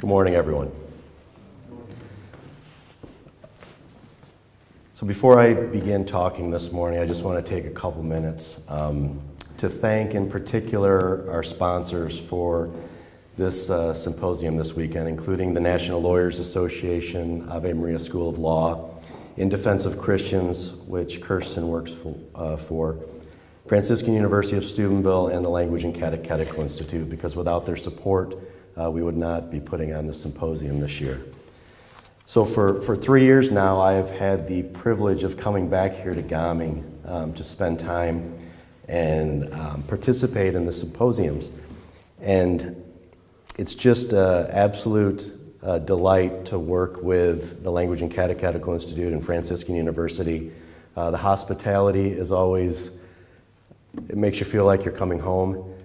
Good morning, everyone. So before I begin talking this morning, I just want to take a couple minutes to thank in particular our sponsors for this symposium this weekend, including the National Lawyers Association, Ave Maria School of Law, In Defense of Christians, which Kirsten works for, Franciscan University of Steubenville, and the Language and Catechetical Institute, because without their support, we would not be putting on the symposium this year. So for 3 years now, I have had the privilege of coming back here to Gaming to spend time and participate in the symposiums. And it's just an absolute delight to work with the Language and Catechetical Institute and Franciscan University. The hospitality is always, it makes you feel like you're coming home.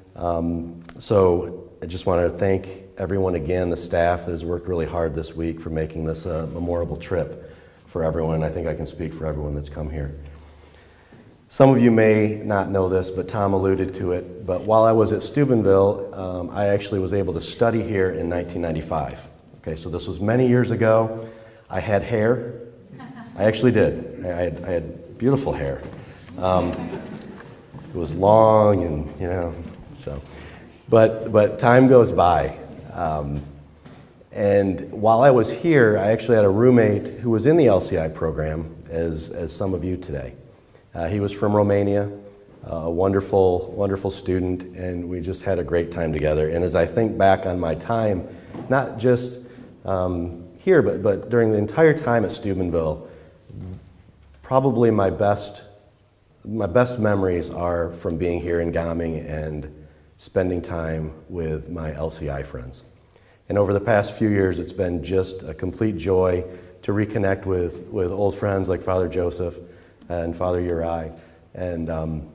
So I just want to thank everyone again, the staff that has worked really hard this week for making this a memorable trip for everyone. I think I can speak for everyone that's come here. Some of you may not know this, but Tom alluded to it. But while I was at Steubenville, I actually was able to study here in 1995. Okay, so this was many years ago. I had hair. I actually did. I had beautiful hair. It was long and, so. But time goes by. And while I was here, I actually had a roommate who was in the LCI program, as some of you today. He was from Romania, a wonderful, wonderful student, and we just had a great time together. And as I think back on my time, not just here, but during the entire time at Steubenville, probably my best memories are from being here in Gaming and spending time with my LCI friends. And over the past few years, it's been just a complete joy to reconnect with old friends like Father Joseph and Father Uri, and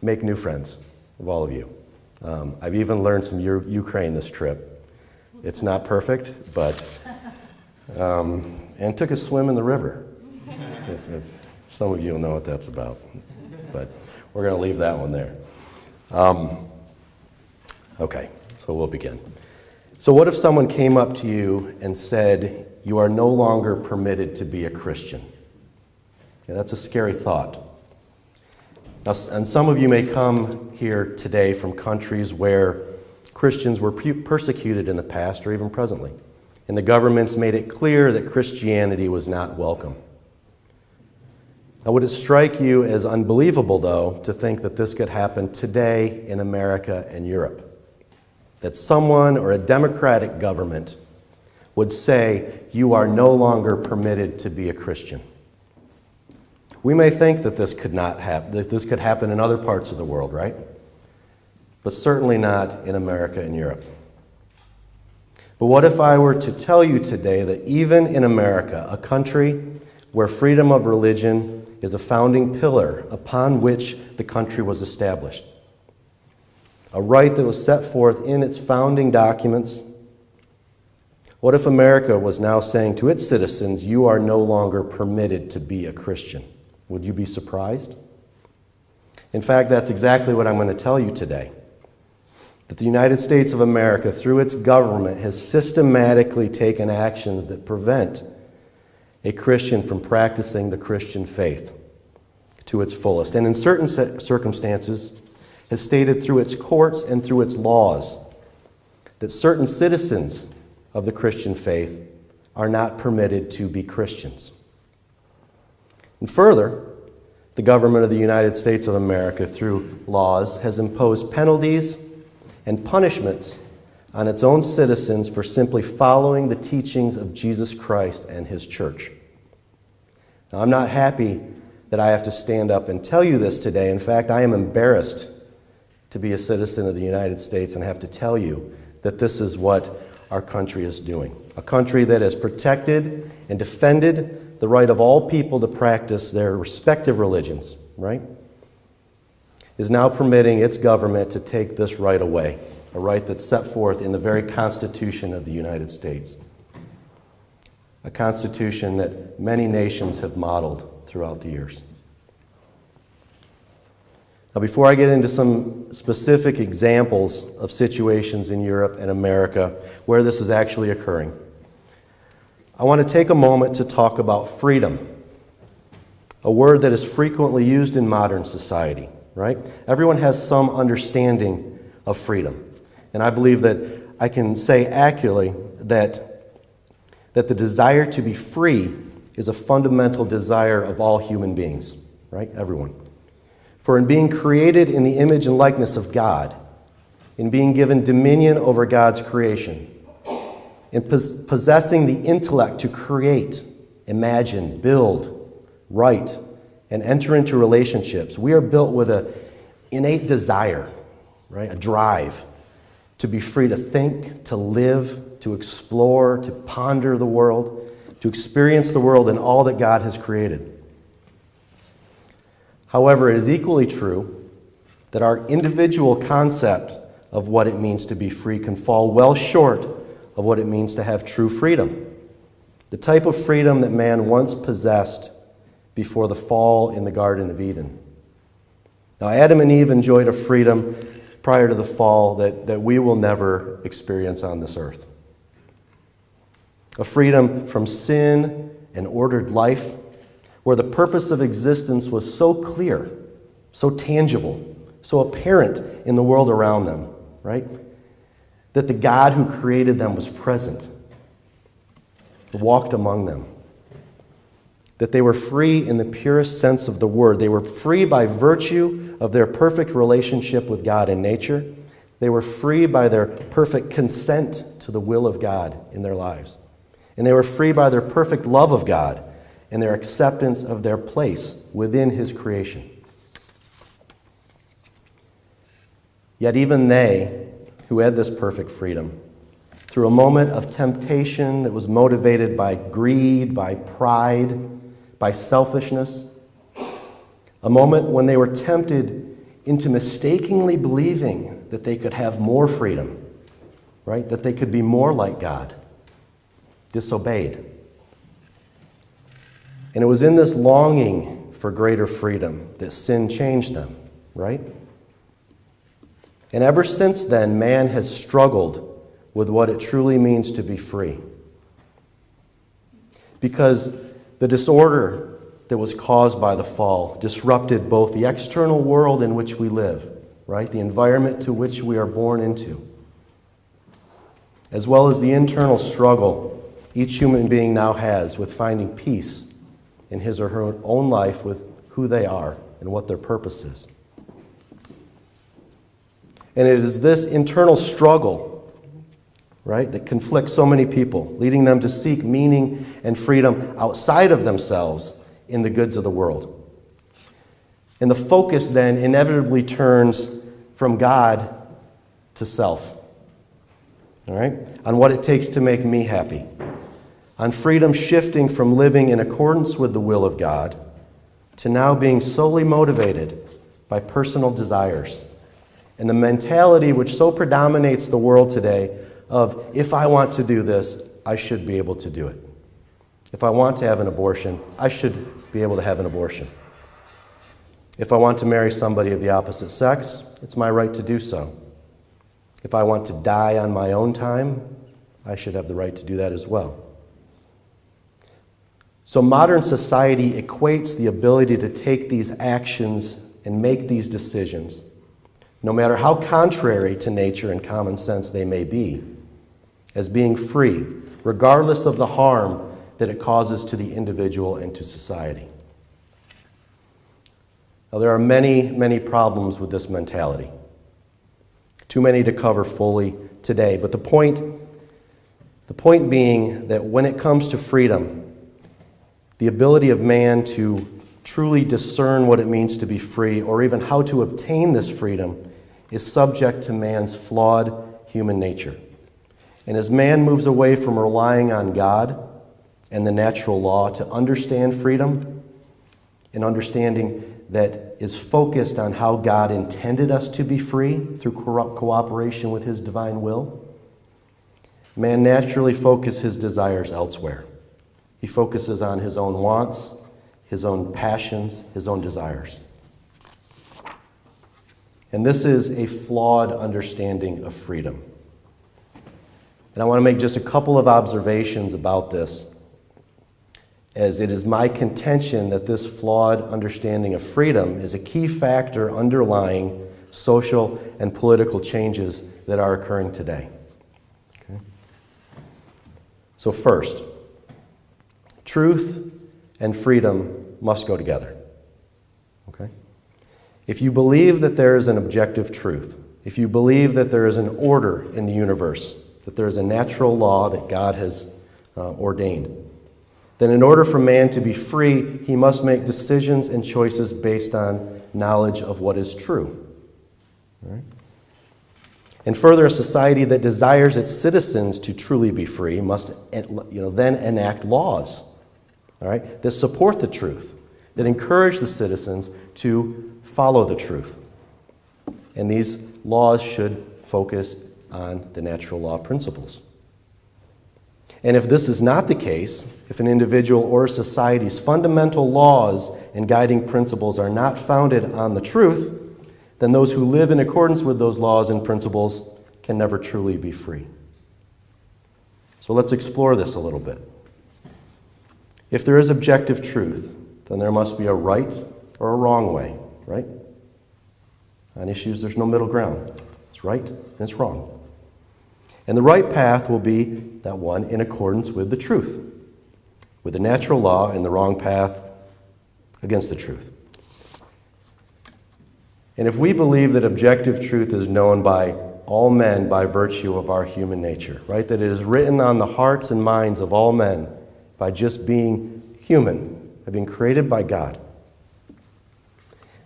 make new friends of all of you. I've even learned some Ukraine this trip. It's not perfect, but, and took a swim in the river, if some of you will know what that's about. But we're going to leave that one there. Okay, so we'll begin. So what if someone came up to you and said, you are no longer permitted to be a Christian? Okay, that's a scary thought. Now, and some of you may come here today from countries where Christians were persecuted in the past or even presently, and the governments made it clear that Christianity was not welcome. Now, would it strike you as unbelievable, though, to think that this could happen today in America and Europe? That someone or a democratic government would say, you are no longer permitted to be a Christian. We may think that this could not happen, that this could happen in other parts of the world, right? But certainly not in America and Europe. But what if I were to tell you today that even in America, a country where freedom of religion is a founding pillar upon which the country was established, a right that was set forth in its founding documents, what if America was now saying to its citizens, you are no longer permitted to be a Christian? Would you be surprised? In fact, that's exactly what I'm going to tell you today. That the United States of America, through its government, has systematically taken actions that prevent a Christian from practicing the Christian faith to its fullest. And in certain circumstances, has stated through its courts and through its laws that certain citizens of the Christian faith are not permitted to be Christians. And further, the government of the United States of America, through laws, has imposed penalties and punishments on its own citizens for simply following the teachings of Jesus Christ and His church. Now, I'm not happy that I have to stand up and tell you this today. In fact, I am embarrassed to be a citizen of the United States and have to tell you that this is what our country is doing. A country that has protected and defended the right of all people to practice their respective religions, right? Is now permitting its government to take this right away, a right that's set forth in the very Constitution of the United States. A constitution that many nations have modeled throughout the years. Now, before I get into some specific examples of situations in Europe and America where this is actually occurring, I want to take a moment to talk about freedom, a word that is frequently used in modern society, right? Everyone has some understanding of freedom. And I believe that I can say accurately that the desire to be free is a fundamental desire of all human beings, right? Everyone. For in being created in the image and likeness of God, in being given dominion over God's creation, in possessing the intellect to create, imagine, build, write, and enter into relationships, we are built with an innate desire, right? A drive to be free to think, to live, to explore, to ponder the world, to experience the world and all that God has created. However, it is equally true that our individual concept of what it means to be free can fall well short of what it means to have true freedom, the type of freedom that man once possessed before the fall in the Garden of Eden. Now, Adam and Eve enjoyed a freedom prior to the fall that we will never experience on this earth. A freedom from sin and ordered life, where the purpose of existence was so clear, so tangible, so apparent in the world around them, right? That the God who created them was present, walked among them. That they were free in the purest sense of the word. They were free by virtue of their perfect relationship with God and nature. They were free by their perfect consent to the will of God in their lives. And they were free by their perfect love of God and their acceptance of their place within His creation. Yet even they, who had this perfect freedom, through a moment of temptation that was motivated by greed, by pride, by selfishness, a moment when they were tempted into mistakenly believing that they could have more freedom, right? That they could be more like God, disobeyed. And it was in this longing for greater freedom that sin changed them, right? And ever since then, man has struggled with what it truly means to be free. Because the disorder that was caused by the fall disrupted both the external world in which we live, right? The environment to which we are born into, as well as the internal struggle each human being now has with finding peace in his or her own life with who they are and what their purpose is. And it is this internal struggle, right, that conflicts so many people, leading them to seek meaning and freedom outside of themselves in the goods of the world. And the focus then inevitably turns from God to self, all right, on what it takes to make me happy, on freedom shifting from living in accordance with the will of God to now being solely motivated by personal desires and the mentality which so predominates the world today of, if I want to do this, I should be able to do it. If I want to have an abortion, I should be able to have an abortion. If I want to marry somebody of the opposite sex, it's my right to do so. If I want to die on my own time, I should have the right to do that as well. So modern society equates the ability to take these actions and make these decisions, no matter how contrary to nature and common sense they may be, as being free, regardless of the harm that it causes to the individual and to society. Now, there are many, many problems with this mentality. Too many to cover fully today, but the point being that when it comes to freedom, the ability of man to truly discern what it means to be free, or even how to obtain this freedom, is subject to man's flawed human nature. And as man moves away from relying on God and the natural law to understand freedom, an understanding that is focused on how God intended us to be free through cooperation with His divine will, man naturally focuses his desires elsewhere. He focuses on his own wants, his own passions, his own desires. And this is a flawed understanding of freedom. And I want to make just a couple of observations about this, as it is my contention that this flawed understanding of freedom is a key factor underlying social and political changes that are occurring today. Okay? So first, truth and freedom must go together. Okay? If you believe that there is an objective truth, if you believe that there is an order in the universe, that there is a natural law that God has ordained, then in order for man to be free, he must make decisions and choices based on knowledge of what is true. All right? And further, a society that desires its citizens to truly be free must then enact laws, all right, that support the truth, that encourage the citizens to follow the truth. And these laws should focus on the natural law principles. And if this is not the case, if an individual or a society's fundamental laws and guiding principles are not founded on the truth, then those who live in accordance with those laws and principles can never truly be free. So let's explore this a little bit. If there is objective truth, then there must be a right or a wrong way, right? On issues, there's no middle ground. It's right and it's wrong. And the right path will be that one in accordance with the truth, with the natural law, and the wrong path against the truth. And if we believe that objective truth is known by all men by virtue of our human nature, right, that it is written on the hearts and minds of all men by just being human, by being created by God,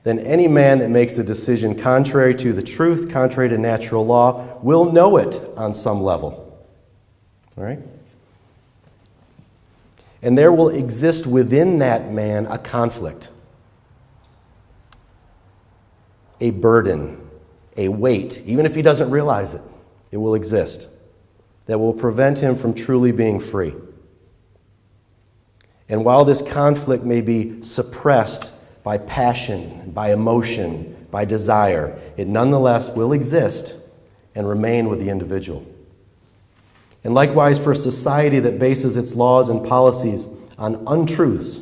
then any man that makes a decision contrary to the truth, contrary to natural law, will know it on some level. All right? And there will exist within that man a conflict, a burden, a weight, even if he doesn't realize it, it will exist, that will prevent him from truly being free. And while this conflict may be suppressed by passion, by emotion, by desire, it nonetheless will exist and remain with the individual. And likewise, for a society that bases its laws and policies on untruths,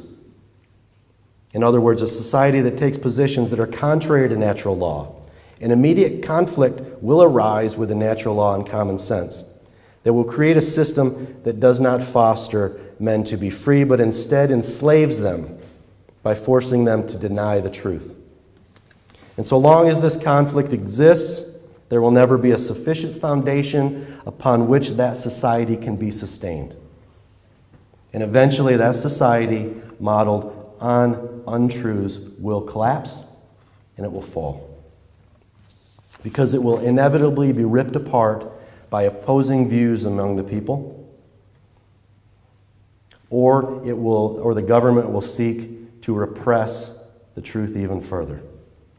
in other words, a society that takes positions that are contrary to natural law, an immediate conflict will arise with the natural law and common sense that will create a system that does not foster men to be free, but instead enslaves them by forcing them to deny the truth. And so long as this conflict exists, there will never be a sufficient foundation upon which that society can be sustained. And eventually that society modeled on untruths will collapse and it will fall. Because it will inevitably be ripped apart by opposing views among the people, or the government will seek to repress the truth even further,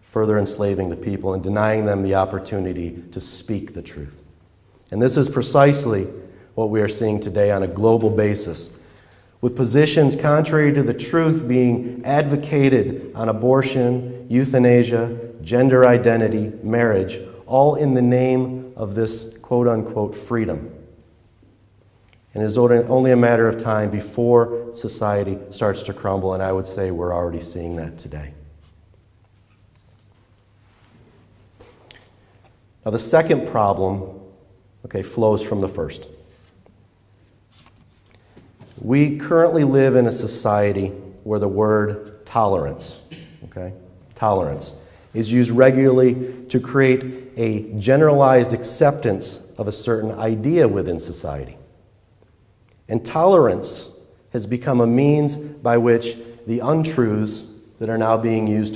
further enslaving the people and denying them the opportunity to speak the truth. And this is precisely what we are seeing today on a global basis, with positions contrary to the truth being advocated on abortion, euthanasia, gender identity, marriage, all in the name of this quote-unquote freedom. And it is only a matter of time before society starts to crumble, and I would say we're already seeing that today. Now, the second problem, flows from the first. We currently live in a society where the word tolerance, tolerance, is used regularly to create a generalized acceptance of a certain idea within society. And tolerance has become a means by which the untruths that are now being used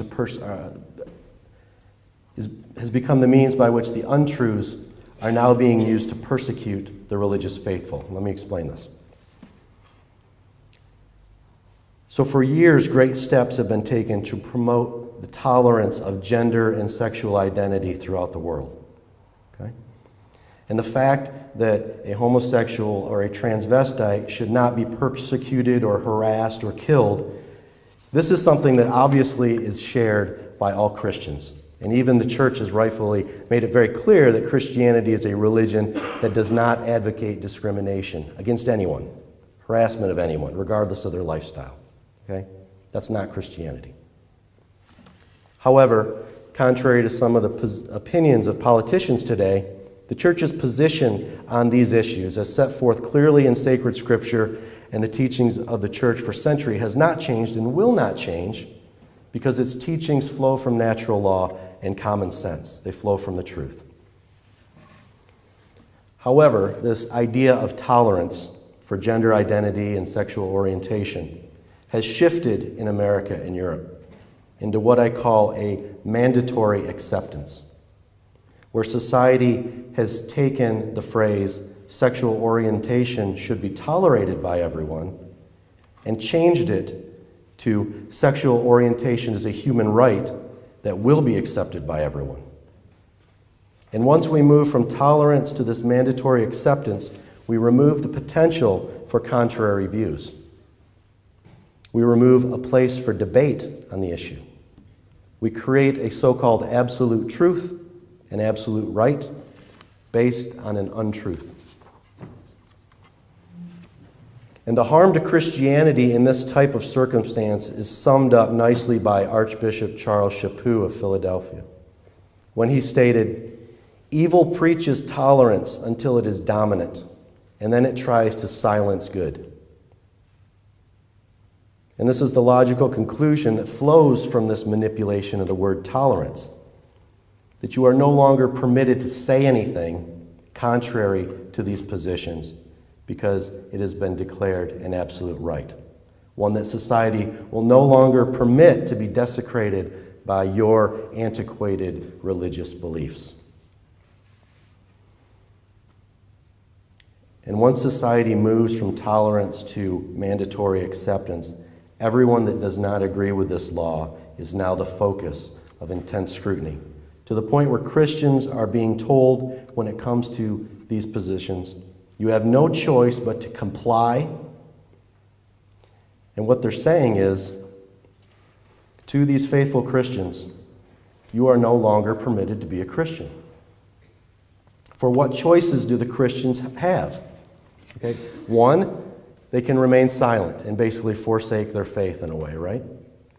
has become the means by which the untruths are now being used to persecute the religious faithful. Let me explain this. So for years, great steps have been taken to promote the tolerance of gender and sexual identity throughout the world. And the fact that a homosexual or a transvestite should not be persecuted or harassed or killed, this is something that obviously is shared by all Christians. And even the church has rightfully made it very clear that Christianity is a religion that does not advocate discrimination against anyone, harassment of anyone, regardless of their lifestyle. Okay? That's not Christianity. However, contrary to some of the opinions of politicians today, the church's position on these issues, as set forth clearly in sacred scripture and the teachings of the church for centuries, has not changed and will not change, because its teachings flow from natural law and common sense. They flow from the truth. However, this idea of tolerance for gender identity and sexual orientation has shifted in America and Europe into what I call a mandatory acceptance, where society has taken the phrase sexual orientation should be tolerated by everyone and changed it to sexual orientation is a human right that will be accepted by everyone. And once we move from tolerance to this mandatory acceptance, we remove the potential for contrary views. We remove a place for debate on the issue. We create a so-called absolute truth, an absolute right, based on an untruth. And the harm to Christianity in this type of circumstance is summed up nicely by Archbishop Charles Chaput of Philadelphia, when he stated, "Evil preaches tolerance until it is dominant, and then it tries to silence good." And this is the logical conclusion that flows from this manipulation of the word tolerance, that you are no longer permitted to say anything contrary to these positions, because it has been declared an absolute right, one that society will no longer permit to be desecrated by your antiquated religious beliefs. And once society moves from tolerance to mandatory acceptance, everyone that does not agree with this law is now the focus of intense scrutiny, to the point where Christians are being told, when it comes to these positions, you have no choice but to comply. And what they're saying is, to these faithful Christians, you are no longer permitted to be a Christian. For what choices do the Christians have? Okay, one, they can remain silent and basically forsake their faith in a way, right?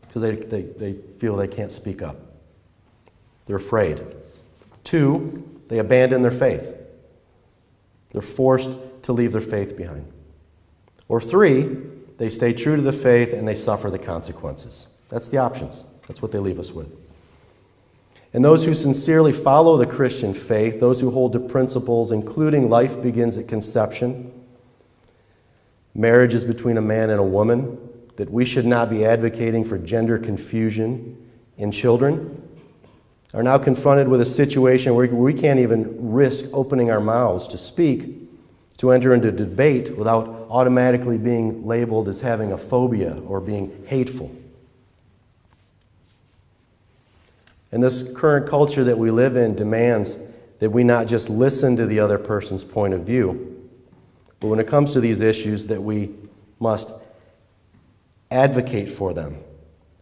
Because they feel they can't speak up. They're afraid. Two, they abandon their faith. They're forced to leave their faith behind. Or three, they stay true to the faith and they suffer the consequences. That's the options. That's what they leave us with. And those who sincerely follow the Christian faith, those who hold to principles including life begins at conception, marriage is between a man and a woman, that we should not be advocating for gender confusion in children, are now confronted with a situation where we can't even risk opening our mouths to speak, to enter into debate without automatically being labeled as having a phobia or being hateful. And this current culture that we live in demands that we not just listen to the other person's point of view, but when it comes to these issues, that we must advocate for them,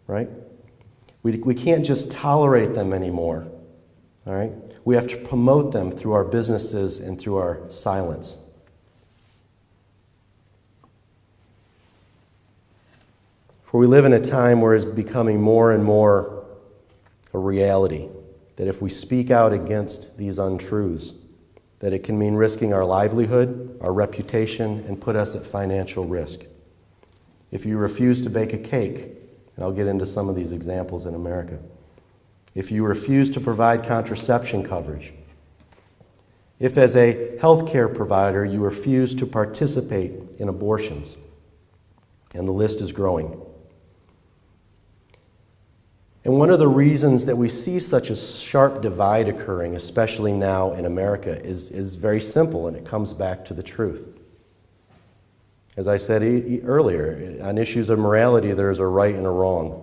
right? We can't just tolerate them anymore, all right? We have to promote them through our businesses and through our silence. For we live in a time where it's becoming more and more a reality that if we speak out against these untruths, that it can mean risking our livelihood, our reputation, and put us at financial risk. If you refuse to bake a cake, and I'll get into some of these examples in America. If you refuse to provide contraception coverage, if as a healthcare provider you refuse to participate in abortions, and the list is growing. And one of the reasons that we see such a sharp divide occurring, especially now in America, is very simple, and it comes back to the truth. As I said earlier, on issues of morality, there is a right and a wrong,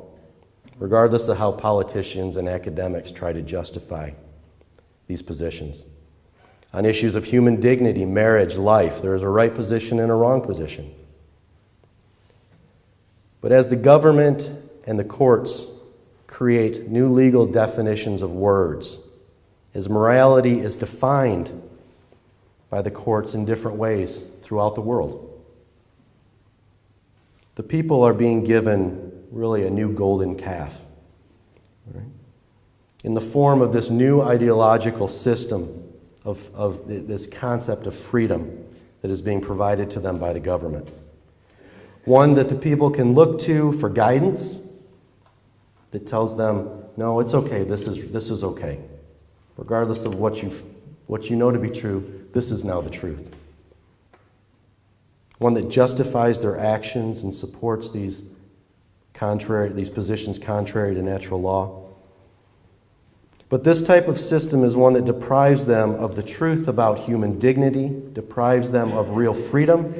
regardless of how politicians and academics try to justify these positions. On issues of human dignity, marriage, life, there is a right position and a wrong position. But as the government and the courts create new legal definitions of words, as morality is defined by the courts in different ways throughout the world. The people are being given really a new golden calf, right? In the form of this new ideological system of this concept of freedom that is being provided to them by the government. One that the people can look to for guidance that tells them, no, it's okay, this is okay. Regardless of what you know to be true, this is now the truth. One that justifies their actions and supports these positions contrary to natural law. But this type of system is one that deprives them of the truth about human dignity, deprives them of real freedom,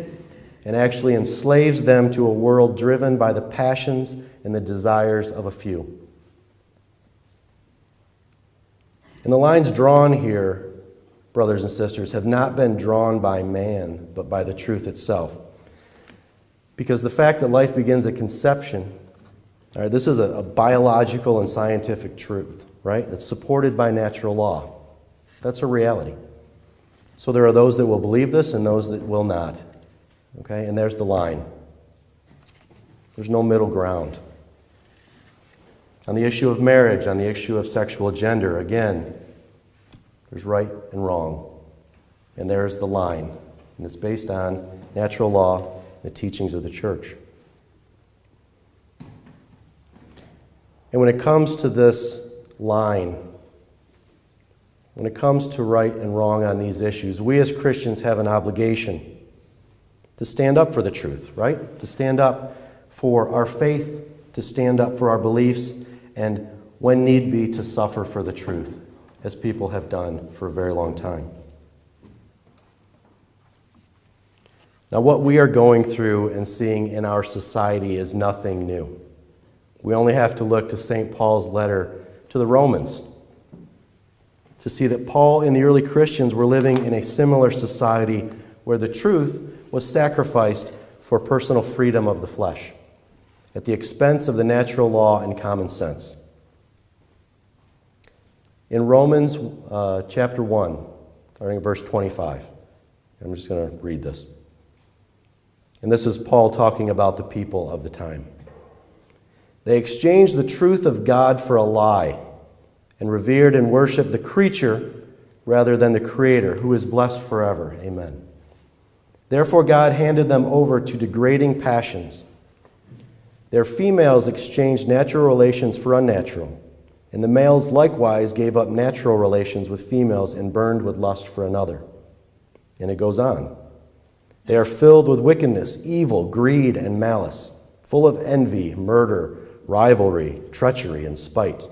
and actually enslaves them to a world driven by the passions and the desires of a few. And the lines drawn here, brothers and sisters, have not been drawn by man, but by the truth itself. Because the fact that life begins at conception, all right, this is a biological and scientific truth, right? It's supported by natural law. That's a reality. So there are those that will believe this and those that will not. Okay, and there's the line. There's no middle ground. On the issue of marriage, on the issue of sexual gender, again, there's right and wrong. And there's the line. And it's based on natural law, the teachings of the church. And when it comes to this line, when it comes to right and wrong on these issues, we as Christians have an obligation to stand up for the truth, right? To stand up for our faith, to stand up for our beliefs, and when need be, to suffer for the truth, as people have done for a very long time. Now, what we are going through and seeing in our society is nothing new. We only have to look to St. Paul's letter to the Romans to see that Paul and the early Christians were living in a similar society where the truth was sacrificed for personal freedom of the flesh at the expense of the natural law and common sense. In Romans chapter 1, starting at verse 25, I'm just going to read this. And this is Paul talking about the people of the time. They exchanged the truth of God for a lie and revered and worshiped the creature rather than the Creator, who is blessed forever. Amen. Therefore God handed them over to degrading passions. Their females exchanged natural relations for unnatural, and the males likewise gave up natural relations with females and burned with lust for another. And it goes on. They are filled with wickedness, evil, greed, and malice, full of envy, murder, rivalry, treachery, and spite.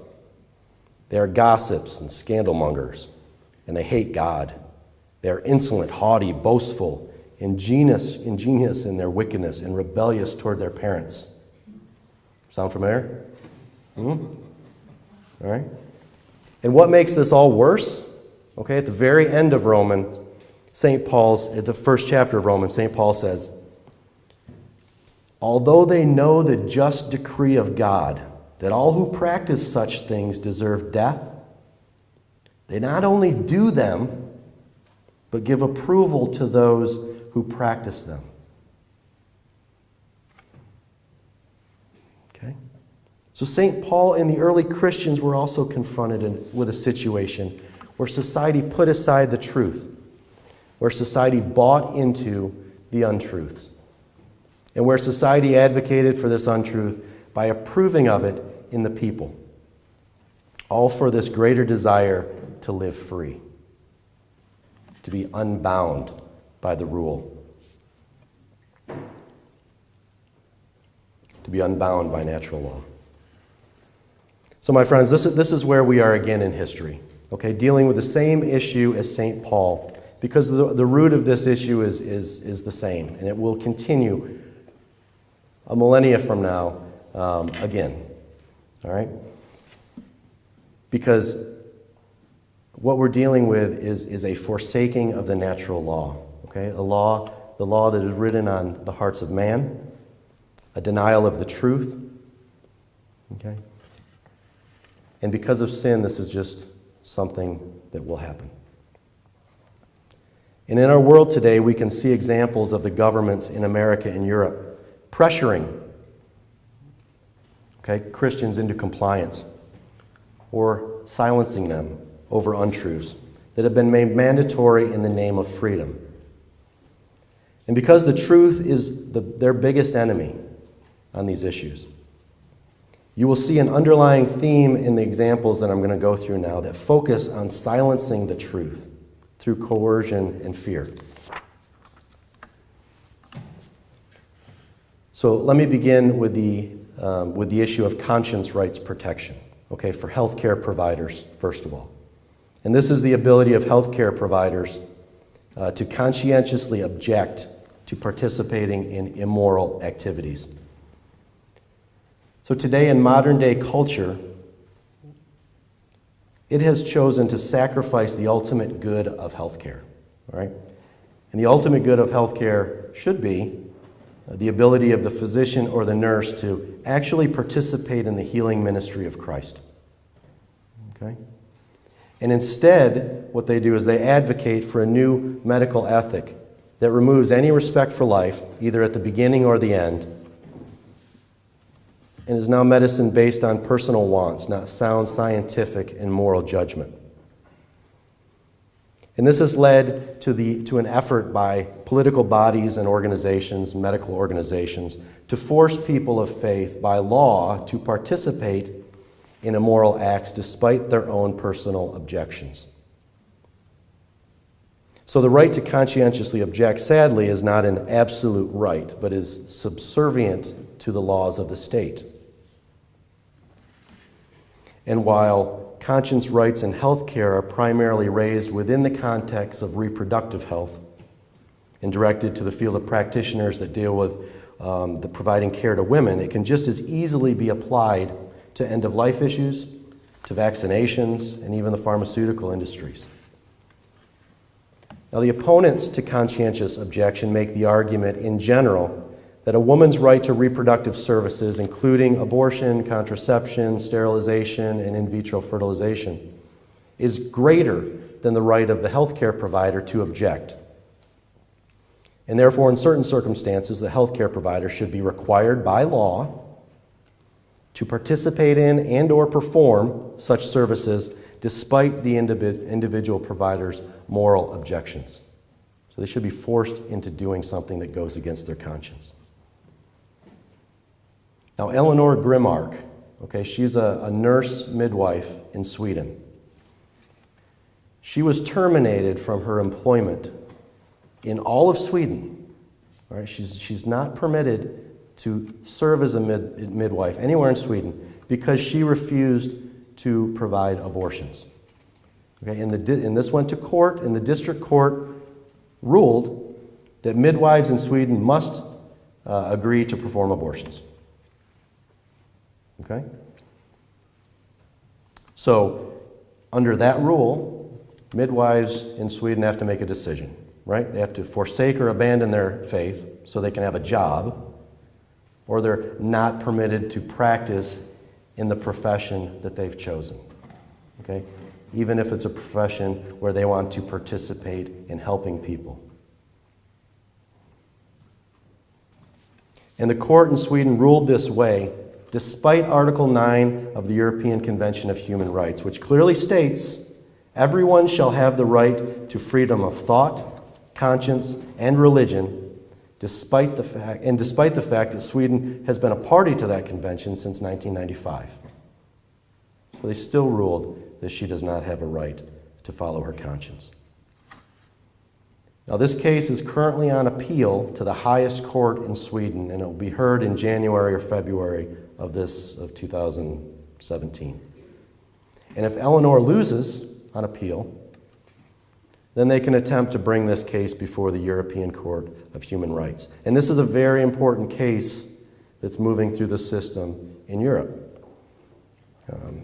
They are gossips and scandalmongers, and they hate God. They are insolent, haughty, boastful, ingenious in their wickedness, and rebellious toward their parents. Sound familiar? All right. And what makes this all worse? Okay, at the very end of Romans, at the first chapter of Romans, St. Paul says, although they know the just decree of God, that all who practice such things deserve death, they not only do them, but give approval to those who practice them. Okay? So St. Paul and the early Christians were also confronted with a situation where society put aside the truth, where society bought into the untruths, and where society advocated for this untruth by approving of it in the people, all for this greater desire to live free, to be unbound by the rule, to be unbound by natural law. So my friends, this is where we are again in history, okay, dealing with the same issue as St. Paul, because the root of this issue is the same, and it will continue a millennia from now again. All right? Because what we're dealing with is a forsaking of the natural law. Okay? The law that is written on the hearts of man, a denial of the truth. Okay? And because of sin, this is just something that will happen. And in our world today, we can see examples of the governments in America and Europe pressuring Christians into compliance or silencing them over untruths that have been made mandatory in the name of freedom. And because the truth is their biggest enemy on these issues, you will see an underlying theme in the examples that I'm going to go through now that focus on silencing the truth through coercion and fear. So let me begin with the issue of conscience rights protection, for healthcare providers, first of all. And this is the ability of healthcare providers to conscientiously object to participating in immoral activities. So today in modern day culture, it has chosen to sacrifice the ultimate good of healthcare, all right? And the ultimate good of healthcare should be the ability of the physician or the nurse to actually participate in the healing ministry of Christ. Okay? And instead, what they do is they advocate for a new medical ethic that removes any respect for life, either at the beginning or the end, and is now medicine based on personal wants, not sound scientific and moral judgment. And this has led to an effort by political bodies and organizations, medical organizations, to force people of faith by law to participate in immoral acts despite their own personal objections. So the right to conscientiously object, sadly, is not an absolute right, but is subservient to the laws of the state. And while conscience rights in healthcare are primarily raised within the context of reproductive health and directed to the field of practitioners that deal with the providing care to women, it can just as easily be applied to end-of-life issues, to vaccinations, and even the pharmaceutical industries. Now, the opponents to conscientious objection make the argument in general that a woman's right to reproductive services, including abortion, contraception, sterilization, and in vitro fertilization, is greater than the right of the healthcare provider to object. And therefore, in certain circumstances, the healthcare provider should be required by law to participate in and or perform such services despite the individual provider's moral objections. So they should be forced into doing something that goes against their conscience. Now, Eleanor Grimm, she's a nurse midwife in Sweden. She was terminated from her employment in all of Sweden. All right? She's not permitted to serve as a midwife anywhere in Sweden because she refused to provide abortions. Okay? And this went to court, and the district court ruled that midwives in Sweden must agree to perform abortions. Okay? So, under that rule, midwives in Sweden have to make a decision, right? They have to forsake or abandon their faith so they can have a job, or they're not permitted to practice in the profession that they've chosen. Okay? Even if it's a profession where they want to participate in helping people. And the court in Sweden ruled this way despite Article 9 of the European Convention of Human Rights, which clearly states, everyone shall have the right to freedom of thought, conscience, and religion, despite the fact that Sweden has been a party to that convention since 1995. So they still ruled that she does not have a right to follow her conscience. Now, this case is currently on appeal to the highest court in Sweden, and it will be heard in January or February of 2017. And if Eleanor loses on appeal, then they can attempt to bring this case before the European Court of Human Rights. And this is a very important case that's moving through the system in Europe.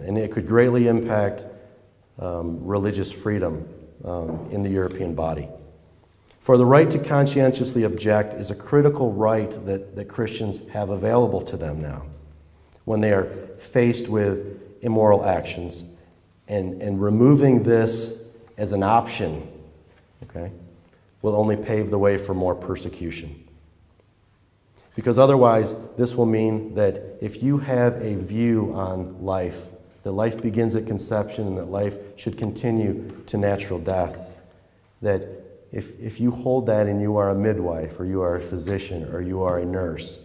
And it could greatly impact religious freedom in the European body. For the right to conscientiously object is a critical right that Christians have available to them now when they are faced with immoral actions, and removing this as an option, okay, will only pave the way for more persecution. Because otherwise, this will mean that if you have a view on life, that life begins at conception and that life should continue to natural death, that if you hold that and you are a midwife or you are a physician or you are a nurse,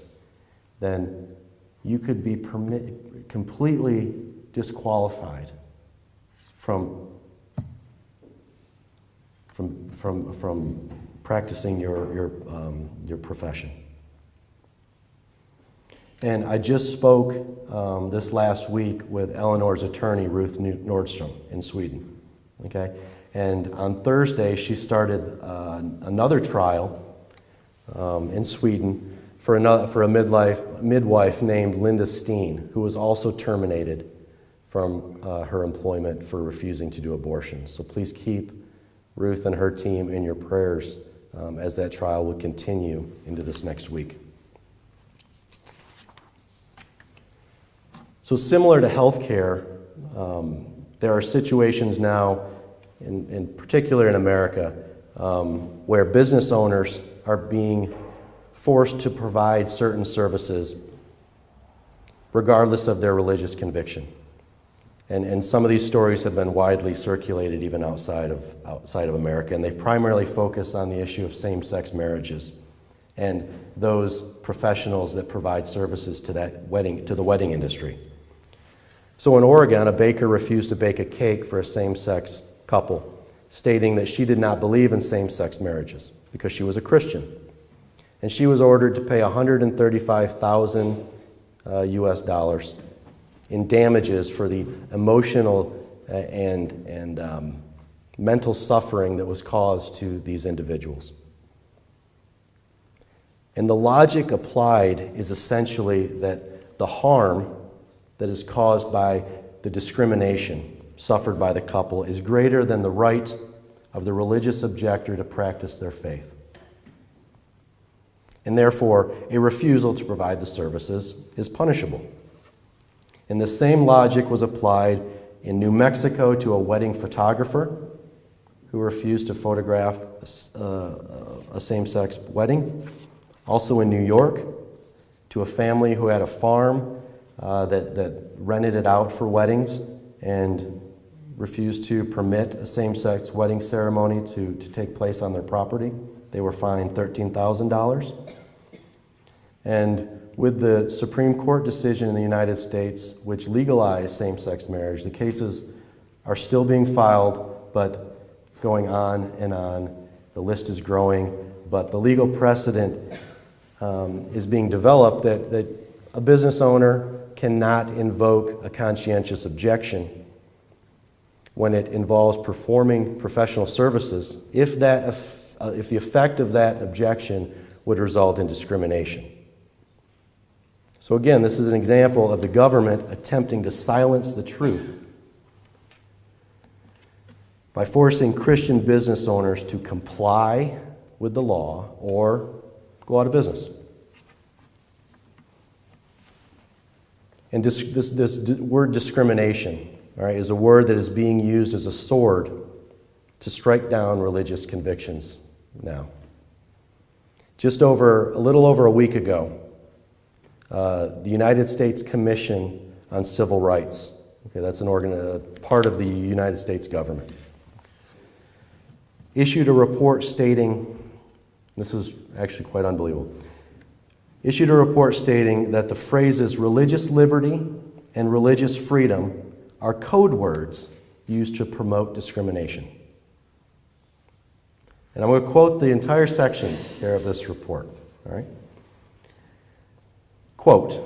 then you could be completely disqualified from practicing your profession. And I just spoke this last week with Eleanor's attorney, Ruth Nordstrom, in Sweden. Okay, and on Thursday she started another trial in Sweden for a midwife named Linda Steen, who was also terminated from her employment for refusing to do abortions. So please keep Ruth and her team in your prayers as that trial will continue into this next week. So similar to healthcare, there are situations now, in particular in America, where business owners are being forced to provide certain services regardless of their religious conviction. And some of these stories have been widely circulated even outside of America, and they primarily focus on the issue of same-sex marriages and those professionals that provide services to the wedding industry. So in Oregon, a baker refused to bake a cake for a same-sex couple, stating that she did not believe in same-sex marriages because she was a Christian. And she was ordered to pay $135,000 US dollars in damages for the emotional and mental suffering that was caused to these individuals. And the logic applied is essentially that the harm that is caused by the discrimination suffered by the couple is greater than the right of the religious objector to practice their faith. And therefore, a refusal to provide the services is punishable. And the same logic was applied in New Mexico to a wedding photographer who refused to photograph a same-sex wedding. Also in New York, to a family who had a farm that rented it out for weddings and refused to permit a same-sex wedding ceremony to take place on their property. They were fined $13,000. And with the Supreme Court decision in the United States, which legalized same-sex marriage, the cases are still being filed, but going on and on. The list is growing, but the legal precedent is being developed that a business owner cannot invoke a conscientious objection when it involves performing professional services if the effect of that objection would result in discrimination. So again, this is an example of the government attempting to silence the truth by forcing Christian business owners to comply with the law or go out of business. And this word discrimination, all right, is a word that is being used as a sword to strike down religious convictions now. A little over a week ago, the United States Commission on Civil Rights, okay, that's part of the United States government, issued a report stating, this is actually quite unbelievable, issued a report stating that the phrases religious liberty and religious freedom are code words used to promote discrimination. And I'm going to quote the entire section here of this report. All right? Quote,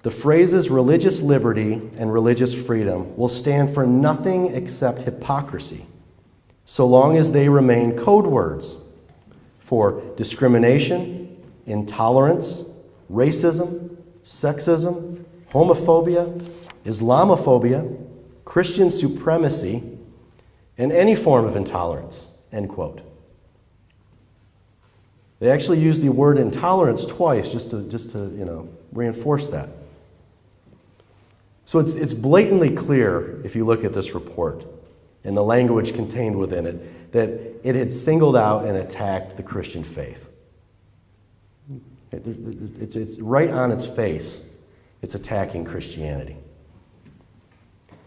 "The phrases religious liberty and religious freedom will stand for nothing except hypocrisy, so long as they remain code words for discrimination, intolerance, racism, sexism, homophobia, Islamophobia, Christian supremacy, and any form of intolerance," end quote. They actually use the word intolerance twice just to reinforce that. So it's blatantly clear, if you look at this report and the language contained within it, that it had singled out and attacked the Christian faith. It's right on its face, it's attacking Christianity.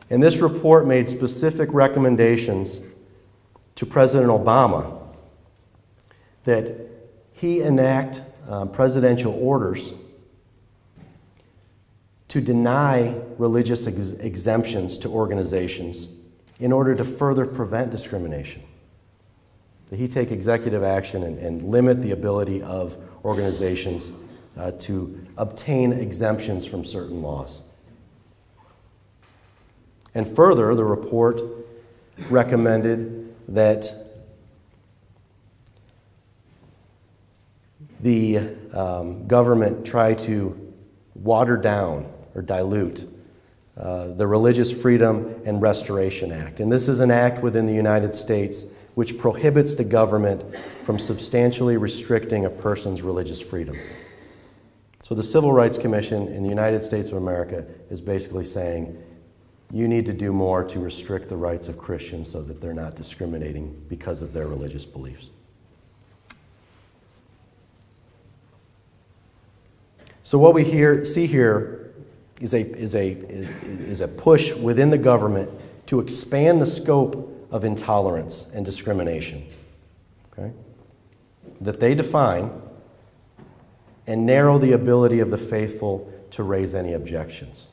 And this report made specific recommendations to President Obama that he enact presidential orders to deny religious exemptions to organizations in order to further prevent discrimination. That he take executive action and limit the ability of organizations to obtain exemptions from certain laws. And further, the report recommended that the government try to water down or dilute the Religious Freedom and Restoration Act. And this is an act within the United States which prohibits the government from substantially restricting a person's religious freedom. So the Civil Rights Commission in the United States of America is basically saying, you need to do more to restrict the rights of Christians so that they're not discriminating because of their religious beliefs. So what we see here is a push within the government to expand the scope of intolerance and discrimination, okay, that they define and narrow the ability of the faithful to raise any objections.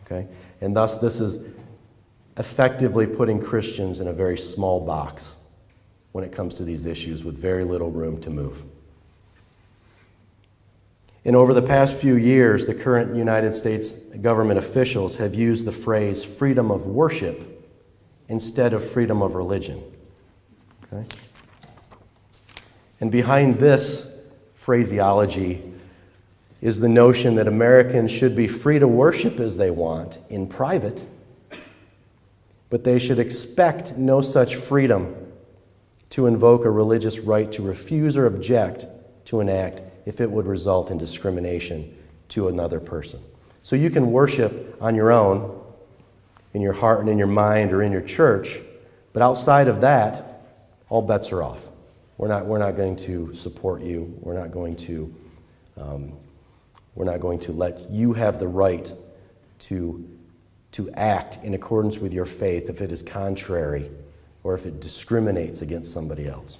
Okay? And thus this is effectively putting Christians in a very small box when it comes to these issues with very little room to move. And over the past few years, the current United States government officials have used the phrase freedom of worship instead of freedom of religion. Okay? And behind this phraseology is the notion that Americans should be free to worship as they want in private, but they should expect no such freedom to invoke a religious right to refuse or object to an act if it would result in discrimination to another person. So you can worship on your own, in your heart and in your mind or in your church, but outside of that, all bets are off. We're not going to support you. We're not going to let you have the right to act in accordance with your faith if it is contrary or if it discriminates against somebody else.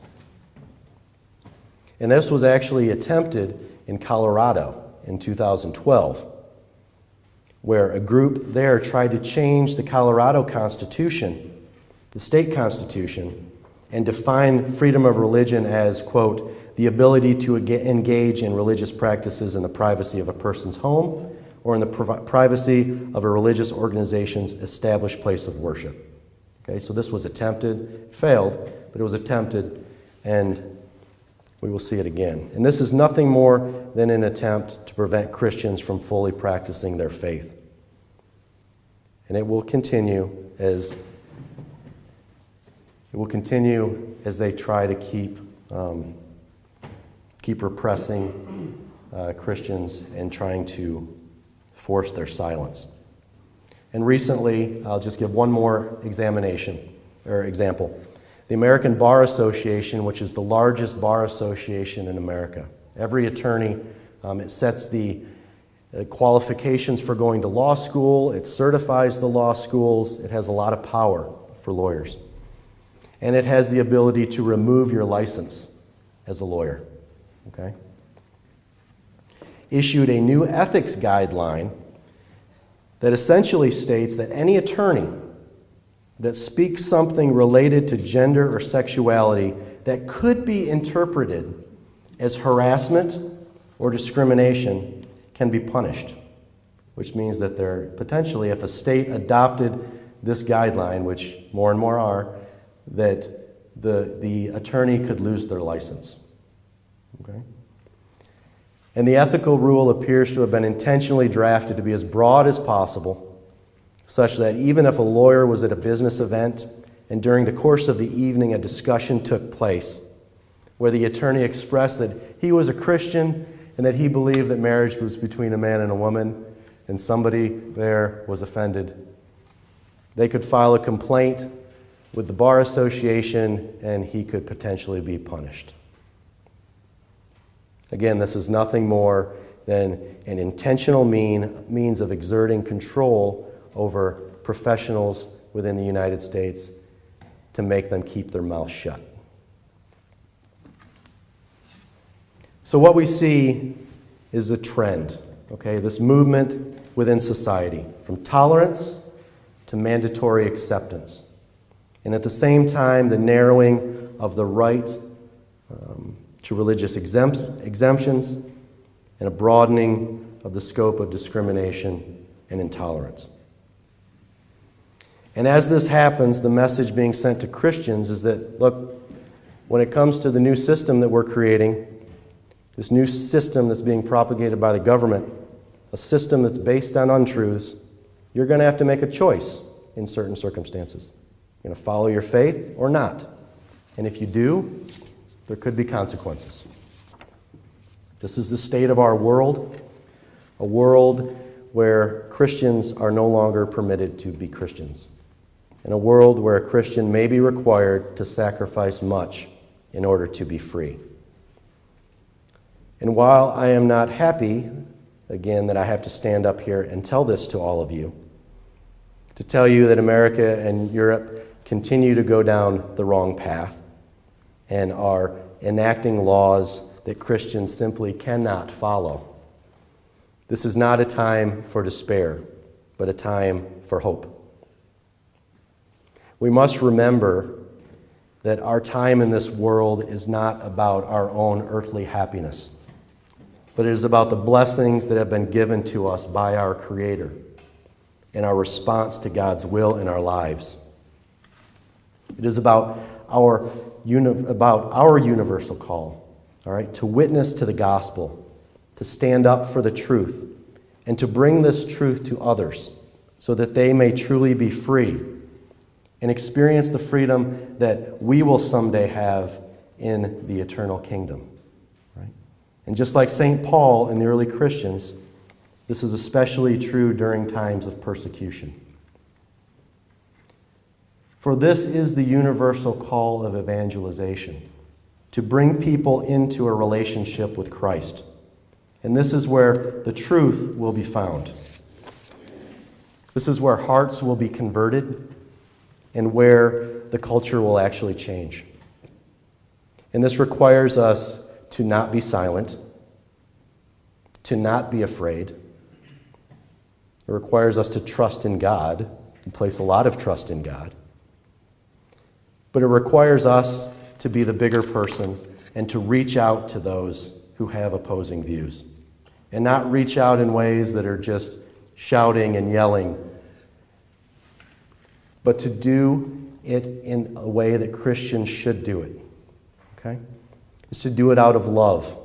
And this was actually attempted in Colorado in 2012, where a group there tried to change the Colorado Constitution, the state constitution, and define freedom of religion as, quote, the ability to engage in religious practices in the privacy of a person's home or in the privacy of a religious organization's established place of worship. Okay, so this was attempted, failed, but it was attempted, and we will see it again. And this is nothing more than an attempt to prevent Christians from fully practicing their faith. And it will continue as they try to keep repressing Christians and trying to force their silence. And recently, I'll just give one more example. The American Bar Association, which is the largest bar association in America. Every attorney, it sets the qualifications for going to law school, it certifies the law schools, it has a lot of power for lawyers. And it has the ability to remove your license as a lawyer. Okay? Issued a new ethics guideline that essentially states that any attorney that speaks something related to gender or sexuality that could be interpreted as harassment or discrimination can be punished, which means that there potentially, if a state adopted this guideline, which more and more are, that the attorney could lose their license. Okay? And the ethical rule appears to have been intentionally drafted to be as broad as possible, such that even if a lawyer was at a business event and during the course of the evening a discussion took place where the attorney expressed that he was a Christian and that he believed that marriage was between a man and a woman and somebody there was offended, they could file a complaint with the Bar Association and he could potentially be punished. Again, this is nothing more than an intentional means of exerting control over professionals within the United States to make them keep their mouth shut. So what we see is the trend, okay, this movement within society, from tolerance to mandatory acceptance. And at the same time, the narrowing of the right to religious exemptions and a broadening of the scope of discrimination and intolerance. And as this happens, the message being sent to Christians is that, look, when it comes to the new system that we're creating, this new system that's being propagated by the government, a system that's based on untruths, you're going to have to make a choice in certain circumstances. You're going to follow your faith or not. And if you do, there could be consequences. This is the state of our world, a world where Christians are no longer permitted to be Christians, in a world where a Christian may be required to sacrifice much in order to be free. And while I am not happy, again, that I have to stand up here and tell this to all of you, to tell you that America and Europe continue to go down the wrong path and are enacting laws that Christians simply cannot follow. This is not a time for despair, but a time for hope. We must remember that our time in this world is not about our own earthly happiness, but it is about the blessings that have been given to us by our Creator and our response to God's will in our lives. It is about our universal call, all right, to witness to the gospel, to stand up for the truth, and to bring this truth to others so that they may truly be free and experience the freedom that we will someday have in the eternal kingdom. Right? And just like St. Paul and the early Christians, this is especially true during times of persecution. For this is the universal call of evangelization, to bring people into a relationship with Christ. And this is where the truth will be found. This is where hearts will be converted and where the culture will actually change. And this requires us to not be silent, to not be afraid. It requires us to trust in God and place a lot of trust in God. But it requires us to be the bigger person and to reach out to those who have opposing views. And not reach out in ways that are just shouting and yelling, but to do it in a way that Christians should do it. Okay? Is to do it out of love,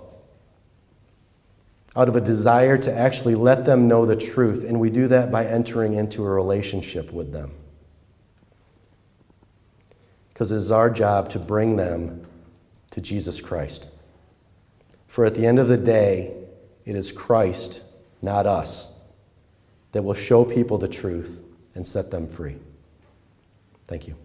out of a desire to actually let them know the truth, and we do that by entering into a relationship with them. Because it is our job to bring them to Jesus Christ. For at the end of the day, it is Christ, not us, that will show people the truth and set them free. Thank you.